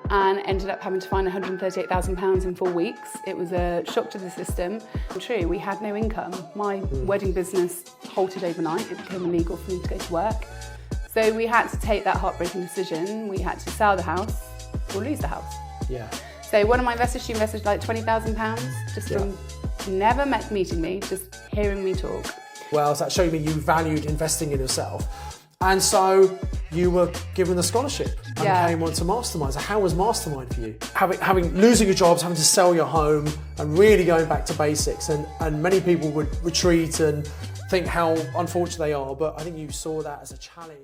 and ended up having to find £138,000 in 4 weeks. It was a shock to the system. True, we had no income. My wedding business halted overnight. It became illegal for me to go to work. So we had to take that heartbreaking decision. We had to sell the house or lose the house. Yeah. So one of my investors, she invested like £20,000 just from never meeting me, just hearing me talk. Well, so that showed me you valued investing in yourself. And so you were given the scholarship and came on to Mastermind. So how was Mastermind for you? Losing your jobs, having to sell your home and really going back to basics. And many people would retreat and think how unfortunate they are, but I think you saw that as a challenge.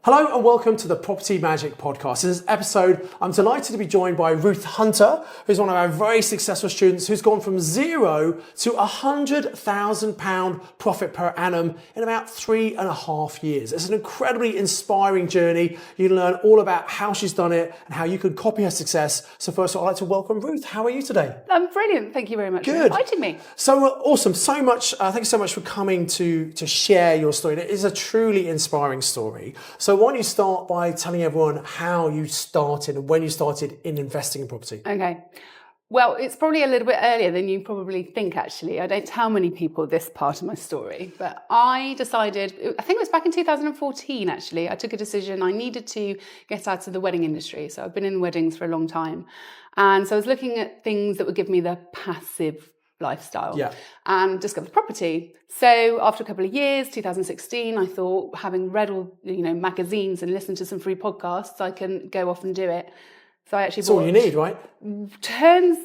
Hello and welcome to the Property Magic Podcast. In this episode, I'm delighted to be joined by Ruth Hunter, who's one of our very successful students who's gone from zero to £100,000 profit per annum in about 3.5 years. It's an incredibly inspiring journey. You can learn all about how she's done it and how you can copy her success. So first of all, I'd like to welcome Ruth. How are you today? I'm brilliant. Thank you very much for inviting me. So awesome. So much. Thank you so much for coming to share your story. It is a truly inspiring story. So why don't you start by telling everyone how you started and when you started in investing in property? Okay. Well, it's probably a little bit earlier than you probably think, actually. I don't tell many people this part of my story, but I decided, I think it was back in 2014, actually, I took a decision. I needed to get out of the wedding industry. So I've been in weddings for a long time. And so I was looking at things that would give me the passive lifestyle and discovered property. So after a couple of years, 2016, I thought, having read all magazines and listened to some free podcasts, I can go off and do it. So I actually bought. That's all you need, right? Turns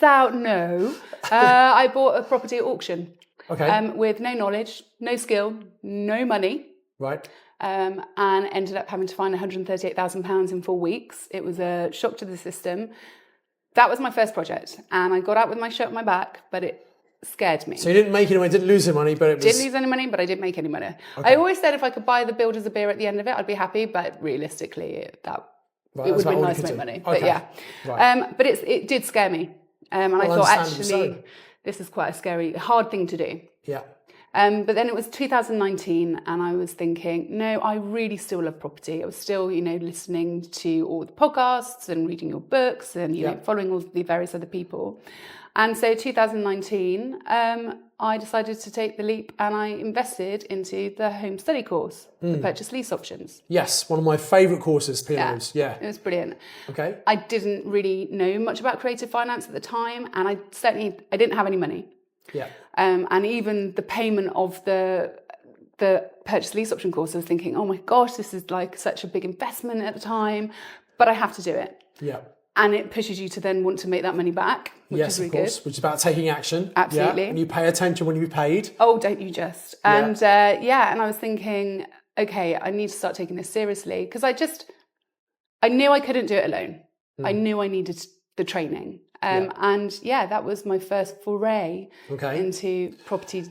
out, no. I bought a property at auction. Okay. With no knowledge, no skill, no money. Right. And ended up having to find £138,000 in 4 weeks. It was a shock to the system. That was my first project, and I got out with my shirt on my back, but it scared me. So you didn't make any money, didn't lose any money, but it was... Didn't lose any money, but I didn't make any money. Okay. I always said if I could buy the builders a beer at the end of it, I'd be happy, but realistically, it would have been nice to make money. Okay. But yeah. Right. But it did scare me. And I thought, actually, this is quite a scary, hard thing to do. Yeah. But then it was 2019 and I was thinking, no, I really still love property. I was still, listening to all the podcasts and reading your books and, following all the various other people. And so 2019, I decided to take the leap and I invested into the home study course, the purchase lease options. Yes, one of my favourite courses, PLOs. Yeah. It was brilliant. Okay. I didn't really know much about creative finance at the time and I didn't have any money. Yeah. And even the payment of the purchase lease option course, I was thinking, oh my gosh, this is like such a big investment at the time, but I have to do it. Yeah. And it pushes you to then want to make that money back, which is really good. Which is about taking action. Absolutely. Yeah. And you pay attention when you be paid. Oh, don't you just. And and I was thinking, okay, I need to start taking this seriously because I knew I couldn't do it alone. I knew I needed the training. And that was my first foray into property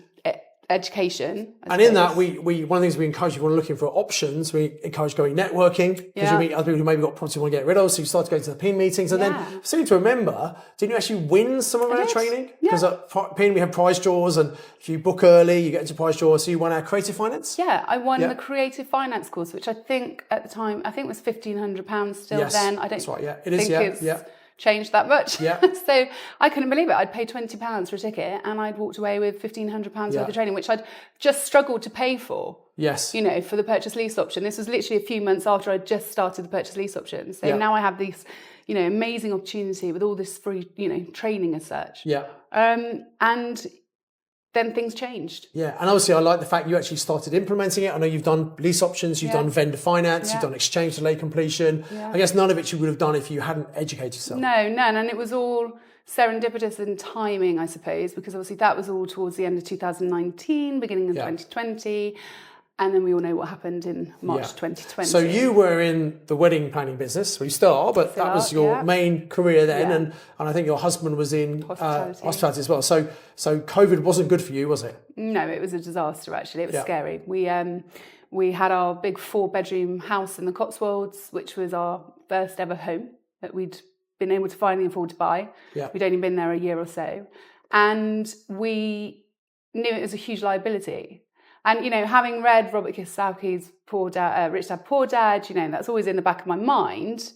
education. And in that, we one of the things we encourage you when looking for options, we encourage going networking because you meet other people who maybe got property you want to get rid of. So you start to go to the PIN meetings, and then seem to remember, didn't you actually win some of our training? Because at PIN we have prize draws, and if you book early, you get into prize draws. So you won our creative finance. Yeah, I won the creative finance course, which I think at the time was £1,500 still. Yes, then I don't. That's right. Yeah, it is. Changed that much. Yeah. So I couldn't believe it. I'd paid £20 for a ticket and I'd walked away with £1,500 worth of training, which I'd just struggled to pay for. Yes. For the purchase lease option. This was literally a few months after I'd just started the purchase lease option. So now I have this, amazing opportunity with all this free, training as such. Yeah. And then things changed. Yeah, and obviously I like the fact you actually started implementing it. I know you've done lease options, you've done vendor finance, you've done exchange delay completion. Yeah. I guess none of it you would have done if you hadn't educated yourself. No, none. And it was all serendipitous in timing, I suppose, because obviously that was all towards the end of 2019, beginning of 2020. And then we all know what happened in March 2020. So you were in the wedding planning business, well you still are, but that was your main career then, and I think your husband was in hospitality as well. So COVID wasn't good for you, was it? No, it was a disaster actually. It was scary. We had our big 4-bedroom house in the Cotswolds, which was our first ever home that we'd been able to finally afford to buy. Yeah. We'd only been there a year or so. And we knew it was a huge liability. And, having read Robert Kiyosaki's Rich Dad, Poor Dad, that's always in the back of my mind,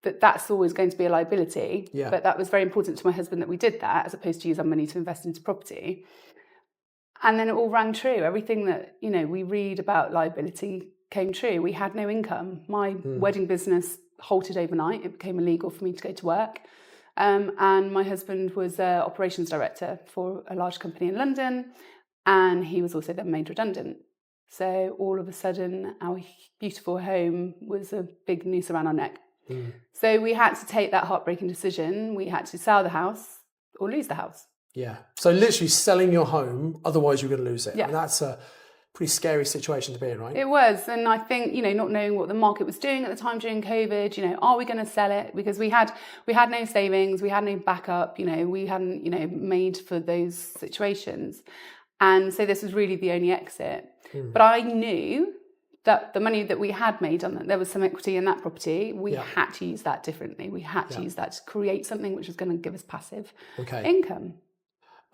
that's always going to be a liability. Yeah. But that was very important to my husband that we did that, as opposed to use our money to invest into property. And then it all rang true. Everything that, we read about liability came true. We had no income. My wedding business halted overnight. It became illegal for me to go to work. And my husband was operations director for a large company in London. And he was also then made redundant. So all of a sudden, our beautiful home was a big noose around our neck. So we had to take that heartbreaking decision. We had to sell the house or lose the house. Yeah. So literally selling your home, otherwise you're going to lose it. Yeah. And that's a pretty scary situation to be in, right? It was. And I think, not knowing what the market was doing at the time during COVID, are we going to sell it? Because we had no savings, we had no backup, we hadn't, made for those situations. And so this was really the only exit. But I knew that the money that we had made on that, there was some equity in that property. We had to use that differently. We had to use that to create something which was going to give us passive income.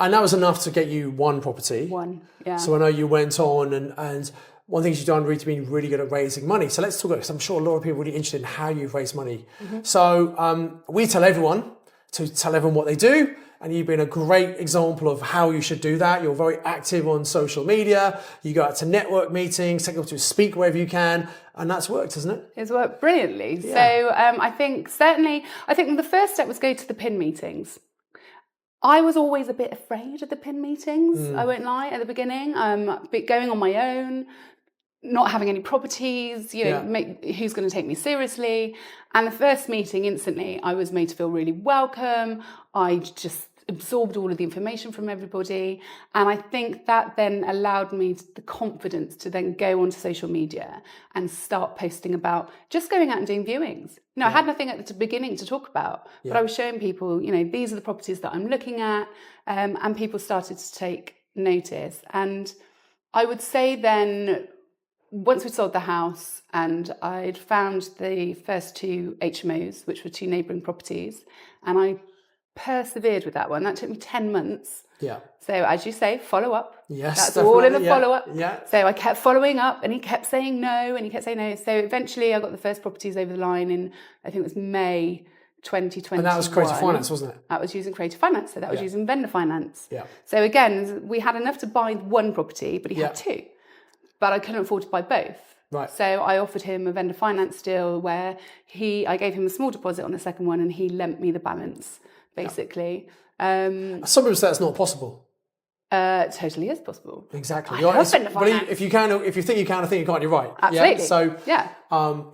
And that was enough to get you one property. One, yeah. So I know you went on and one thing you've done, Ruth, you've been really good at raising money. So let's talk about it, because I'm sure a lot of people are really interested in how you've raised money. So we tell everyone to tell everyone what they do. And you've been a great example of how you should do that. You're very active on social media. You go out to network meetings, take people to speak wherever you can. And that's worked, hasn't it? It's worked brilliantly. Yeah. So I think the first step was go to the PIN meetings. I was always a bit afraid of the PIN meetings, I won't lie, at the beginning. Going on my own, not having any properties, who's going to take me seriously? And the first meeting, instantly, I was made to feel really welcome. I just absorbed all of the information from everybody. And I think that then allowed me the confidence to then go onto social media and start posting about just going out and doing viewings. I had nothing at the beginning to talk about, but I was showing people, these are the properties that I'm looking at. And people started to take notice. And I would say then, once we sold the house and I'd found the first two HMOs, which were two neighbouring properties, and I persevered with that one. That took me 10 months. Yeah. So as you say, follow up. Yes, that's definitely. All in the follow-up. Yeah. So I kept following up and he kept saying no and he kept saying no. So eventually I got the first properties over the line in, I think it was May 2021. And that was creative finance, wasn't it? That was using creative finance. So that was using vendor finance. Yeah. So again, we had enough to buy one property, but he had two. But I couldn't afford to buy both. Right. So I offered him a vendor finance deal where I gave him a small deposit on the second one and he lent me the balance, basically. Some people say that's not possible. Totally is possible. Exactly. If you think you can, I think you can't. You're right. Absolutely.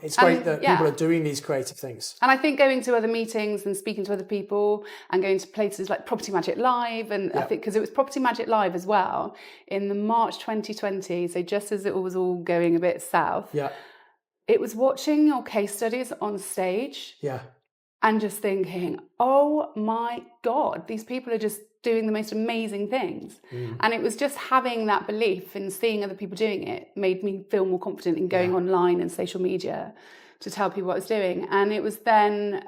It's great that people are doing these creative things. And I think going to other meetings and speaking to other people and going to places like Property Magic Live, and I think because it was Property Magic Live as well in the March 2020, so just as it was all going a bit south. Yeah. It was watching your case studies on stage. Yeah. And just thinking, oh my God, these people are just doing the most amazing things. And it was just having that belief and seeing other people doing it made me feel more confident in going online and social media to tell people what I was doing. And it was then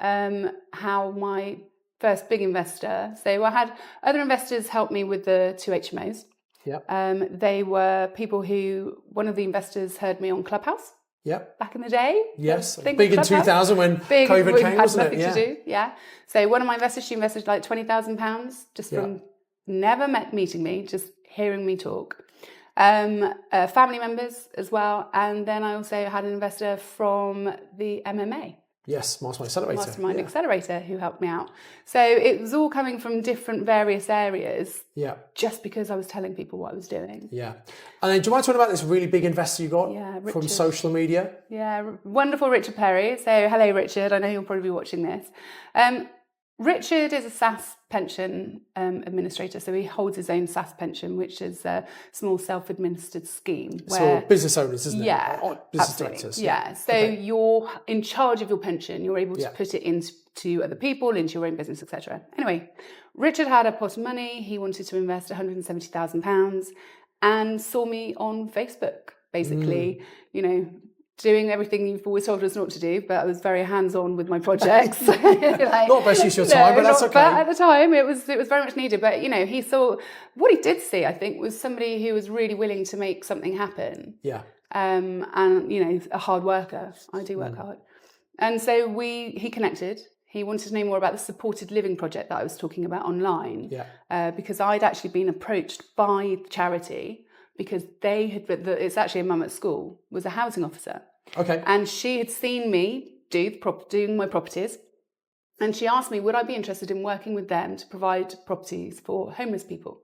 how my first big investor, so I had other investors help me with the two HMOs. Yep. They were people who, one of the investors heard me on Clubhouse. Yep. Back in the day. Yes. Big in 2000 when COVID came, wasn't it? Yeah. To do. Yeah. So one of my investors, she invested like £20,000 just from never meeting me, just hearing me talk. Family members as well. And then I also had an investor from the MMA. Yes, Mastermind Accelerator. Mastermind Accelerator, who helped me out. So it was all coming from different various areas. Yeah. Just because I was telling people what I was doing. Yeah. And then do you mind talking about this really big investor you got from social media? Yeah, wonderful Richard Perry. So hello, Richard. I know you'll probably be watching this. Richard is a SAS pension administrator, so he holds his own SAS pension, which is a small self-administered scheme. So business owners, isn't it? Yeah, business absolutely. directors. Yeah, so you're in charge of your pension. You're able to put it into other people, into your own business, etc. Anyway, Richard had a pot of money. He wanted to invest £170,000 and saw me on Facebook, basically, doing everything you've always told us not to do, but I was very hands-on with my projects. Not best use of your time, but that's okay. But at the time, it was very much needed. But, he saw, what he did see, I think, was somebody who was really willing to make something happen. Yeah. And, a hard worker. I do work hard. And so he connected. He wanted to know more about the supported living project that I was talking about online. Because I'd actually been approached by the charity because it's actually a mum at school, was a housing officer. Okay. And she had seen me doing my properties. And she asked me, would I be interested in working with them to provide properties for homeless people?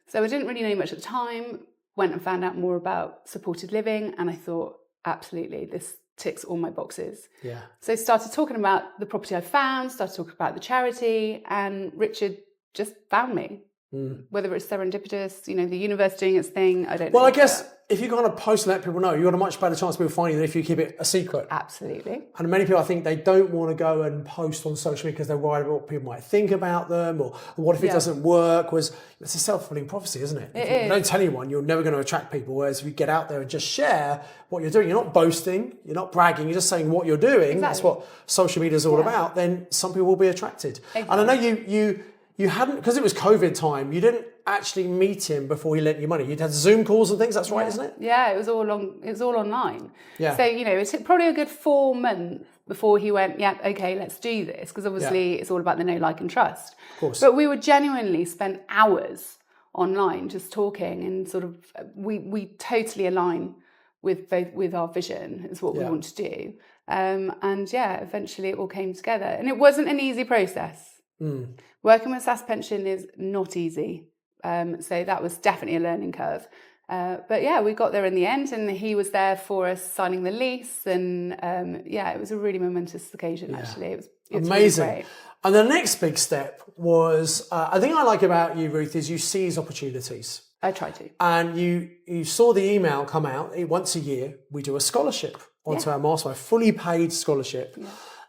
So I didn't really know much at the time, went and found out more about supported living, and I thought, absolutely, this ticks all my boxes. Yeah. So I started talking about the property I found, started talking about the charity, and Richard just found me. Whether it's serendipitous, the universe doing its thing, I don't know. Well, I guess if you kind of post and let people know, you've got a much better chance of people finding you than if you keep it a secret. Absolutely. And many people, I think, they don't want to go and post on social media because they're worried about what people might think about them, or what if it doesn't work. It's a self-fulfilling prophecy, isn't it? If you don't tell anyone, you're never going to attract people. Whereas if you get out there and just share what you're doing, you're not boasting, you're not bragging, you're just saying what you're doing. Exactly. That's what social media is all about. Then some people will be attracted. Exactly. And I know you hadn't, because it was COVID time, you didn't actually meet him before he lent you money. You'd had Zoom calls and things, that's right, isn't it? Yeah, it was all online. Yeah. So, it took probably a good 4 months before he went, okay, let's do this. Because obviously it's all about the know, like and trust. Of course. But we would genuinely spend hours online just talking, and sort of, we totally align with our vision is what we want to do. And eventually it all came together. And it wasn't an easy process. Working with SAS Pension is not easy. So that was definitely a learning curve. But we got there in the end, and he was there for us signing the lease. And it was a really momentous occasion, actually. It was amazing. Really great. And the next big step was, I think I like about you, Ruth, is you seize opportunities. I try to. And you saw the email come out. Once a year, we do a scholarship onto our mastermind, fully paid scholarship. Yeah.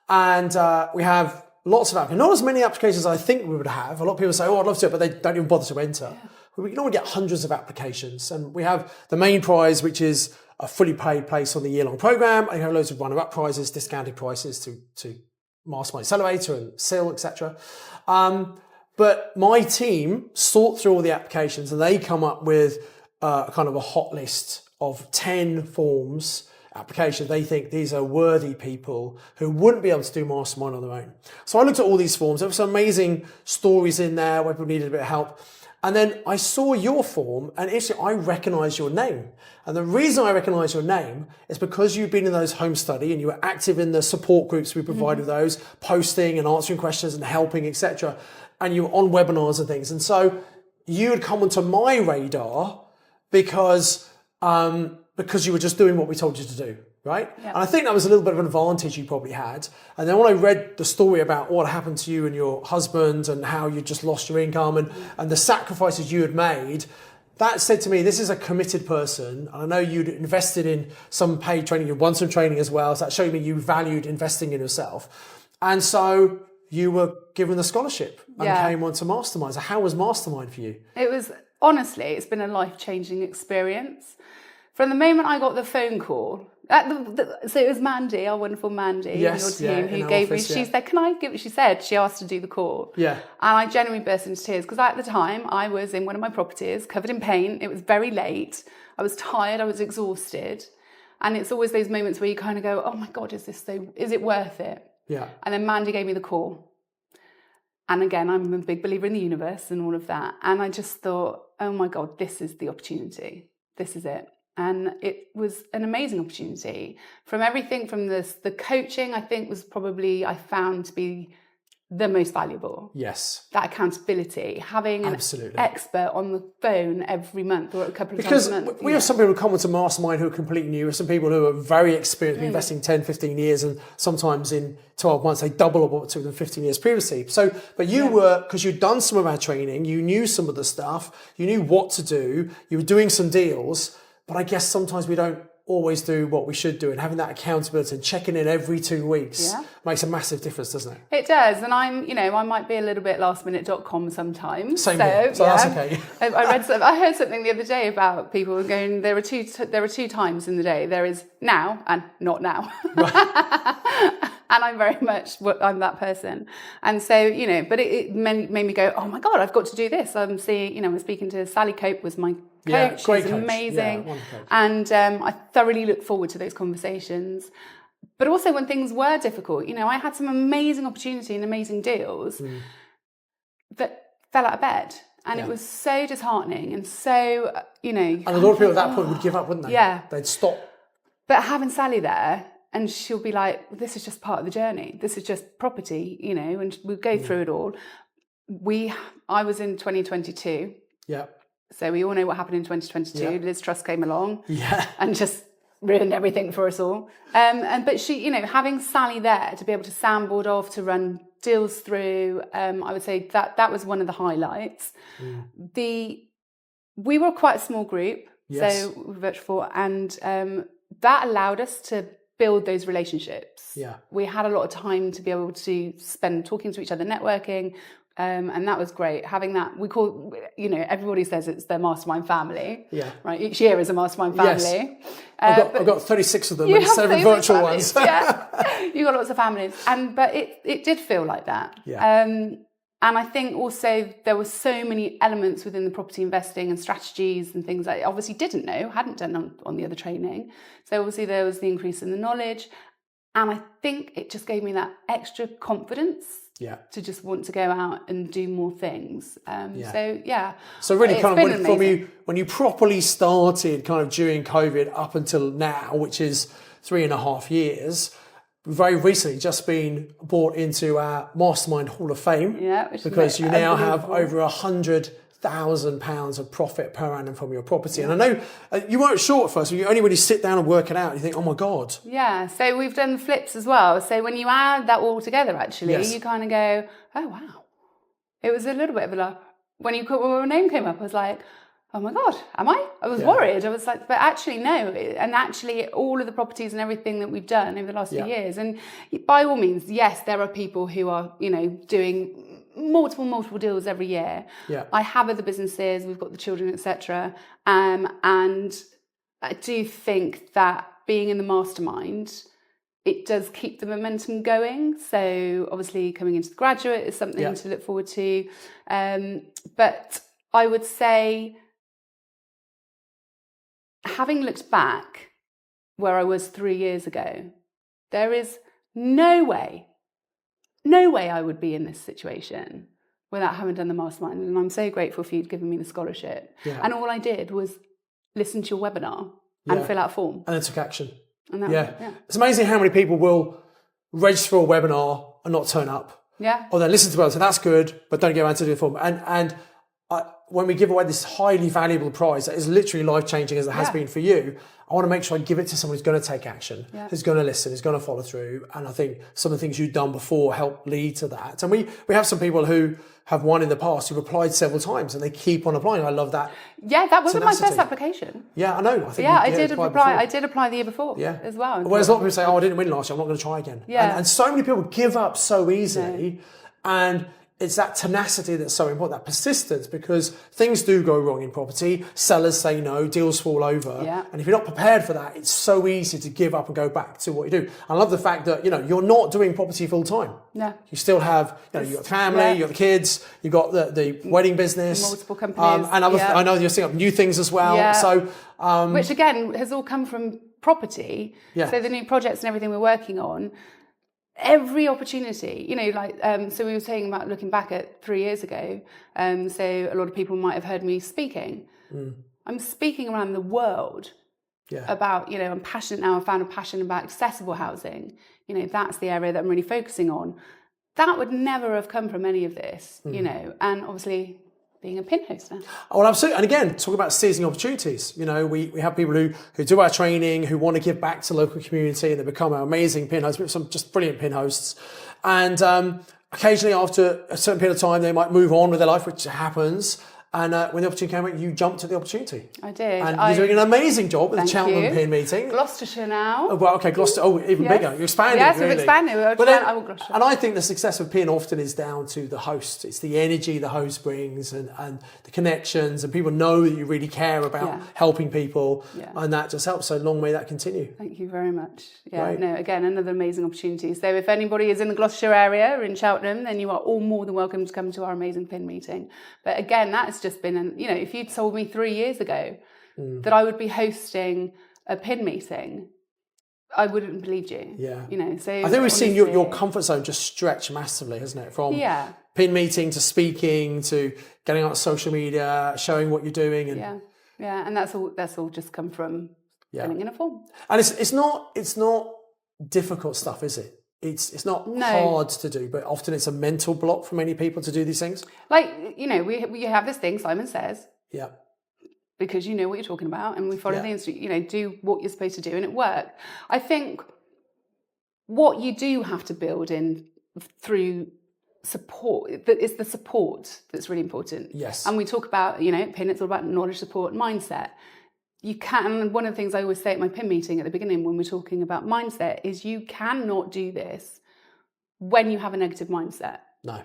And we have lots of applicants. Not as many applications as I think we would have. A lot of people say, I'd love to, but they don't even bother to enter. Yeah. We normally get hundreds of applications. And we have the main prize, which is a fully paid place on the year-long program. And you have loads of runner-up prizes, discounted prices to Mastermind Accelerator and SIL, etc. But my team sort through all the applications, and they come up with kind of a hot list of 10 forms, applications. They think these are worthy people who wouldn't be able to do Mastermind on their own. So I looked at all these forms. There were some amazing stories in there where people needed a bit of help. And then I saw your form, and actually I recognised your name. And the reason I recognised your name is because you've been in those home study and you were active in the support groups we provide with those, posting and answering questions and helping, etc. And you were on webinars and things. And so you had come onto my radar because you were just doing what we told you to do, right? Yep. And I think that was a little bit of an advantage you probably had. And then when I read the story about what happened to you and your husband and how you just lost your income and the sacrifices you had made, that said to me, this is a committed person. And I know you'd invested in some paid training, you'd won some training as well. So that showed me you valued investing in yourself. And so you were given the scholarship and came on to Mastermind. So how was Mastermind for you? It was, honestly, it's been a life-changing experience. From the moment I got the phone call, so it was Mandy, our wonderful Mandy, on your team, who gave me, she said, she asked to do the call. Yeah. And I genuinely burst into tears because at the time I was in one of my properties, covered in paint. It was very late. I was tired. I was exhausted. And it's always those moments where you kind of go, oh my God, is it worth it? Yeah. And then Mandy gave me the call. And again, I'm a big believer in the universe and all of that. And I just thought, oh my God, this is the opportunity. This is it. And it was an amazing opportunity. From everything from this, the coaching, I think was probably, I found to be the most valuable. Yes. That accountability, having an expert on the phone every month or a couple of times a month. Because we have some people who come into Mastermind who are completely new, some people who are very experienced, investing 10, 15 years, and sometimes in 12 months they double what it took them 15 years previously. So, but you were, because you'd done some of our training, you knew some of the stuff, you knew what to do, you were doing some deals, but I guess sometimes we don't always do what we should do, and having that accountability and checking in every 2 weeks makes a massive difference, doesn't it? It does, and I might be a little bit lastminute.com sometimes. Same here, so that's okay. I heard something the other day about people going, there are two times in the day. There is now and not now. Right. And I'm very much, I'm that person. And so, but it made me go, oh my God, I've got to do this. I'm speaking to Sally Cope, was my coach. Great She's coach. amazing. Yeah, coach. And I thoroughly look forward to those conversations. But also when things were difficult, I had some amazing opportunity and amazing deals that fell out of bed. And it was so disheartening and so, And a lot of people at that point would give up, wouldn't they? Yeah. They'd stop. But having Sally there, and she'll be like, this is just part of the journey. This is just property, and we'll go through it all. I was in 2022. Yeah. So we all know what happened in 2022. Yeah. Liz Truss came along. Yeah. And just ruined everything for us all. But she, having Sally there to be able to soundboard off, to run deals through, I would say that was one of the highlights. We were quite a small group, so we were virtual 4, and that allowed us to build those relationships. Yeah. We had a lot of time to be able to spend talking to each other, networking, and that was great. Having that, we call, everybody says it's their mastermind family. Yeah. Right. Each year is a mastermind family. Yes. I've got 36 of them and 7 virtual ones. Yeah. You've got lots of families. But it did feel like that. Yeah. And I think also there were so many elements within the property investing and strategies and things I obviously didn't know, hadn't done on the other training. So obviously there was the increase in the knowledge. And I think it just gave me that extra confidence to just want to go out and do more things. So really kind of when you properly started kind of during COVID up until now, which is 3.5 years, very recently just been brought into our Mastermind Hall of Fame. Yeah, because you now have over £100,000 of profit per annum from your property. And I know you weren't sure at first, but you only really sit down and work it out. You think, oh my God. Yeah, so we've done flips as well. So when you add that all together, actually, you kind of go, oh wow. It was a little bit of a, when my name came up, I was like, oh my God, am I? I was worried. I was like, but actually no. And actually all of the properties and everything that we've done over the last few years. And by all means, yes, there are people who are, doing multiple deals every year. Yeah. I have other businesses, we've got the children, etc. And I do think that being in the mastermind, it does keep the momentum going. So obviously coming into the graduate is something to look forward to. But I would say, having looked back where I was 3 years ago, there is no way I would be in this situation without having done the mastermind. And I'm so grateful for you giving me the scholarship. Yeah. And all I did was listen to your webinar and fill out a form. And then took action. And It's amazing how many people will register for a webinar and not turn up. Yeah. Or then listen to it, so that's good, but don't get around to do the form. And when we give away this highly valuable prize that is literally life-changing as it has been for you, I want to make sure I give it to someone who's going to take action, who's going to listen, who's going to follow through. And I think some of the things you've done before help lead to that. And we have some people who have won in the past who've applied several times and they keep on applying. I love that. Yeah, that wasn't my first application. Yeah, I know. I think I did apply. I did apply the year before as well. Whereas a lot of people say, oh, I didn't win last year, I'm not going to try again. Yeah. And so many people give up so easily. And it's that tenacity that's so important, that persistence, because things do go wrong in property. Sellers say no, deals fall over. Yeah. And if you're not prepared for that, it's so easy to give up and go back to what you do. I love the fact that, you're not doing property full time. No. You still have, you've got the family, you've got the kids, you've got the wedding business. Multiple companies. And I know you're setting up new things as well. Yeah. So, which again has all come from property. Yeah. So the new projects and everything we're working on, every opportunity, so we were saying about looking back at 3 years ago. So a lot of people might have heard me speaking. I'm speaking around the world about, I'm passionate now. I found a passion about accessible housing. That's the area that I'm really focusing on. That would never have come from any of this, and obviously being a pin host now. Oh, well, absolutely. And again, talk about seizing opportunities. We have people who do our training, who want to give back to the local community, and they become our amazing pin hosts, some just brilliant pin hosts. And occasionally after a certain period of time, they might move on with their life, which happens. And when the opportunity came up, you jumped at the opportunity. I did. And you're doing an amazing job with the Cheltenham Pin meeting. Gloucestershire now. Oh, well, okay, Gloucester. Oh, even bigger. You're expanding. Yes, really. we've expanded. And I think the success of Pin often is down to the host. It's the energy the host brings and the connections, and people know that you really care about helping people, and that just helps. So long may that continue. Thank you very much. Yeah, Great. no, again, another amazing opportunity. So if anybody is in the Gloucestershire area, in Cheltenham, then you are all more than welcome to come to our amazing Pin meeting. But again, that has just been, if you'd told me 3 years ago that I would be hosting a Pin meeting, I wouldn't have believed you. Yeah. So I think we've seen your comfort zone just stretch massively, hasn't it? From pin meeting to speaking to getting on social media, showing what you're doing. And and that's all just come from filling in a form. And it's not difficult stuff, is it? It's not hard to do, but often it's a mental block for many people to do these things. Like, we have this thing, Simon Says. Yeah. Because you know what you're talking about, and we follow the instructions, do what you're supposed to do, and it worked. I think what you do have to build in through support, it's the support that's really important. Yes. And we talk about, PIN, it's all about knowledge, support, mindset. You can, and one of the things I always say at my PIN meeting at the beginning when we're talking about mindset is you cannot do this when you have a negative mindset. No.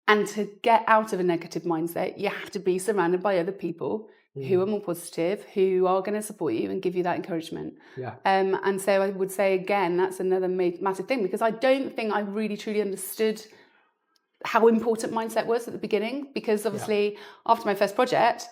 And to get out of a negative mindset, you have to be surrounded by other people who are more positive, who are going to support you and give you that encouragement. Yeah. And so I would say, again, that's another massive thing, because I don't think I really truly understood how important mindset was at the beginning, because obviously after my first project,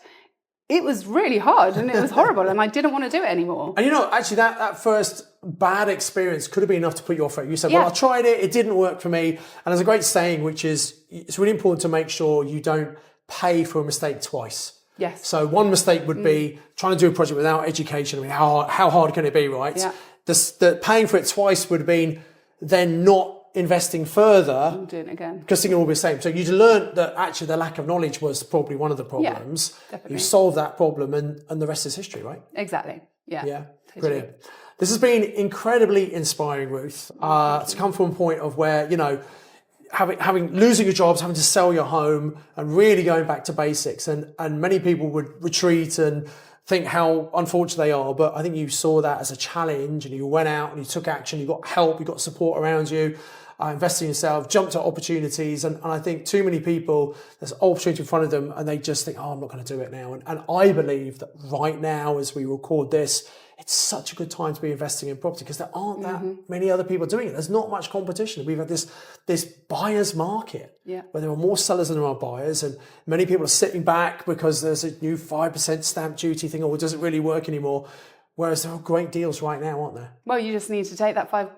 it was really hard and it was horrible and I didn't want to do it anymore. And actually that first bad experience could have been enough to put you off it. You said, well, I tried it, it didn't work for me. And there's a great saying, which is, it's really important to make sure you don't pay for a mistake twice. Yes. So one mistake would be trying to do a project without education. I mean, how hard can it be, right? Yeah. The paying for it twice would have been then not investing further. I'm doing it again. Because thinking it will be the same. So you'd learned that actually the lack of knowledge was probably one of the problems. Yeah, definitely. You solved that problem and the rest is history, right? Exactly. Yeah. Yeah. Totally. Brilliant. This has been incredibly inspiring, Ruth, to come from a point of where, having losing your jobs, having to sell your home and really going back to basics. And many people would retreat and think how unfortunate they are. But I think you saw that as a challenge and you went out and you took action, you got help, you got support around you, invested in yourself, jumped at opportunities. And I think too many people, there's opportunity in front of them and they just think, I'm not going to do it now. And I believe that right now, as we record this, it's such a good time to be investing in property because there aren't that many other people doing it. There's not much competition. We've had this buyer's market where there are more sellers than there are buyers, and many people are sitting back because there's a new 5% stamp duty thing, or it doesn't really work anymore. Whereas there are great deals right now, aren't there? Well, you just need to take that 5% off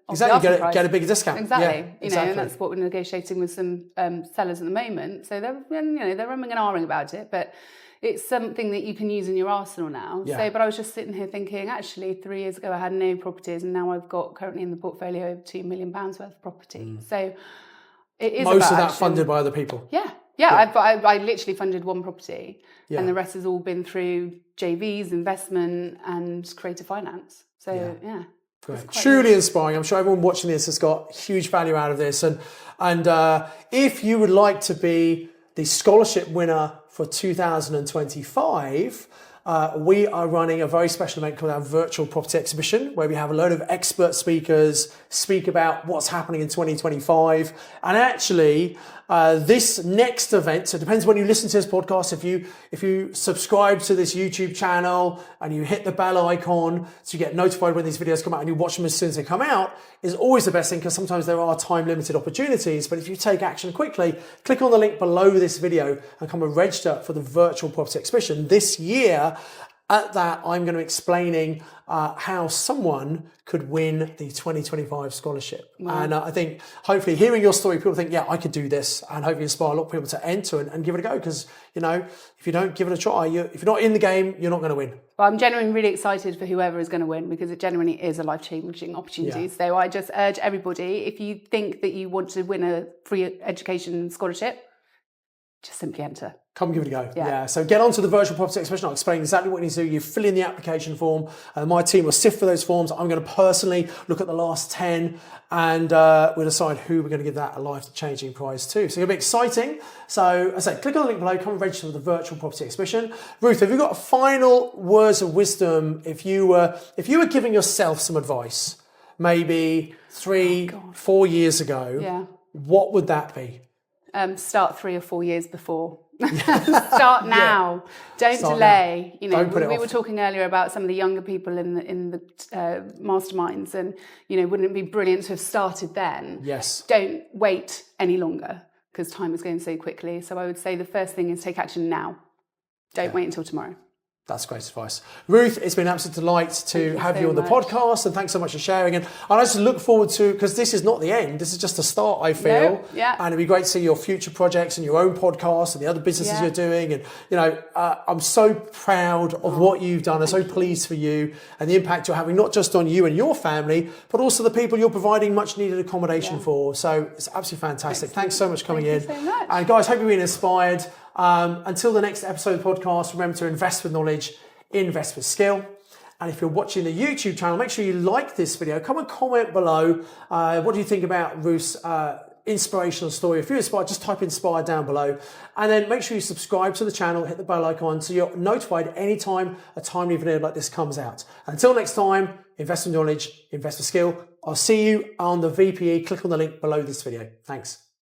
exactly, the get a bigger discount. Exactly. And that's what we're negotiating with some sellers at the moment. So they're umming and ahhing about it, but it's something that you can use in your arsenal now. Yeah. So, but I was just sitting here thinking, actually, 3 years ago I had no properties, and now I've got currently in the portfolio over £2 million worth of property. So it is most of that funded by other people. Yeah. I literally funded one property, and the rest has all been through JVs, investment, and creative finance. So Great. Truly inspiring. I'm sure everyone watching this has got huge value out of this. And if you would like to be the scholarship winner for 2025, we are running a very special event called our Virtual Property Exhibition, where we have a load of expert speakers speak about what's happening in 2025. And actually, this next event, so it depends when you listen to this podcast, if you subscribe to this YouTube channel and you hit the bell icon so you get notified when these videos come out and you watch them as soon as they come out, is always the best thing, because sometimes there are time limited opportunities. But if you take action quickly, click on the link below this video and come and register for the Virtual Property Exhibition. This year, at that, I'm going to be explaining how someone could win the 2025 scholarship. Wow. And I think hopefully hearing your story, people think, I could do this, and hopefully inspire a lot of people to enter and give it a go. Because, if you don't give it a try, if you're not in the game, you're not going to win. Well, I'm genuinely really excited for whoever is going to win, because it genuinely is a life-changing opportunity. Yeah. So I just urge everybody, if you think that you want to win a free education scholarship, just simply enter. Come give it a go. Yeah. So get onto the Virtual Property Exhibition. I'll explain exactly what you need to do. You fill in the application form, and my team will sift for those forms. I'm going to personally look at the last 10, and we'll decide who we're going to give that a life-changing prize to. So it'll be exciting. So as I say, click on the link below, come and register for the Virtual Property Exhibition. Ruth, have you got final words of wisdom if you were giving yourself some advice, maybe 3-4 years ago, what would that be? Start 3 or 4 years before. Start now. Don't delay. Now. We were talking earlier about some of the younger people in the masterminds, and wouldn't it be brilliant to have started then? Yes. Don't wait any longer, because time is going so quickly. So I would say the first thing is take action now. Don't wait until tomorrow. That's great advice. Ruth, it's been an absolute delight to have you on the podcast, and thanks so much for sharing. And I just look forward to, because this is not the end, this is just the start, I feel. And it'd be great to see your future projects and your own podcast and the other businesses you're doing. And, you know, I'm so proud of what you've done. I'm so pleased for you and the impact you're having, not just on you and your family, but also the people you're providing much needed accommodation for. So it's absolutely fantastic. Thanks so much for coming in. Thank you so much. And guys, hope you've been inspired. Until the next episode of the podcast, remember to invest with knowledge, invest with skill. And if you're watching the YouTube channel, make sure you like this video. Come and comment below. What do you think about Ruth's inspirational story? If you're inspired, just type inspired down below. And then make sure you subscribe to the channel, hit the bell icon so you're notified anytime a timely video like this comes out. Until next time, invest with knowledge, invest with skill. I'll see you on the VPE. Click on the link below this video. Thanks.